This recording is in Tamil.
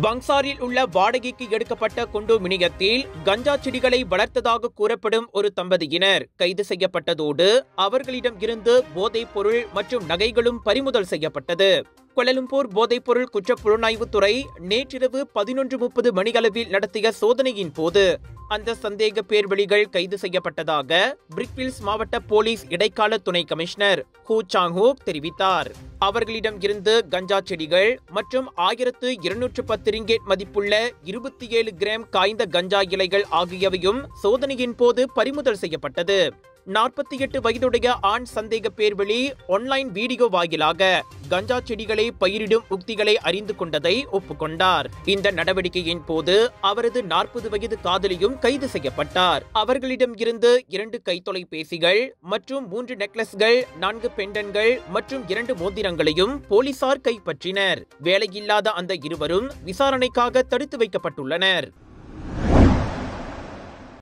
பங்சாரில் உள்ள வாடகைக்கு எடுக்கப்பட்ட கொண்டோமினியத்தில் கஞ்சா செடிகளை வளர்த்ததாக கூறப்படும் ஒரு தம்பதியினர் கைது செய்யப்பட்டதோடு அவர்களிடம் இருந்து போதைப் பொருள் மற்றும் நகைகளும் பறிமுதல் செய்யப்பட்டது. கோலாலம்பூர் போதைப்பொருள் குற்றப்புலனாய்வுத்துறை நேற்றிரவு 11:30 மணியளவில் நடத்திய சோதனையின் போது அந்த சந்தேக பேர்வழிகள் கைது செய்யப்பட்டதாக பிரிக்வில்ஸ் மாவட்ட போலீஸ் இடைக்கால துணை கமிஷனர் ஹூ சாங்ஹோக் தெரிவித்தார். அவர்களிடம் இருந்து கஞ்சா செடிகள் மற்றும் 1210 ரிங்கெட் மதிப்புள்ள 27 கிராம் காய்ந்த கஞ்சா இலைகள் ஆகியவையும் சோதனையின் போது பறிமுதல் செய்யப்பட்டது. 48 வயதுடைய ஆண் சந்தேக பேர்வழி ஆன்லைன் வீடியோ வாயிலாக கஞ்சா செடிகளை பயிரிடும் உக்திகளை அறிந்து கொண்டதை ஒப்புக்கொண்டார். இந்த நடவடிக்கையின் போது அவரது 40 வயது காதலியும் கைது செய்யப்பட்டார். அவர்களிடம் இருந்து 2 கைத்தொலைபேசிகள் மற்றும் 3 நெக்லஸ்கள், 4 பெண்டன்கள் மற்றும் 2 மோதிரங்களையும் போலீசார் கைப்பற்றினர். வேலையில்லாத அந்த இருவரும் விசாரணைக்காக தடுத்து வைக்கப்பட்டுள்ளனர்.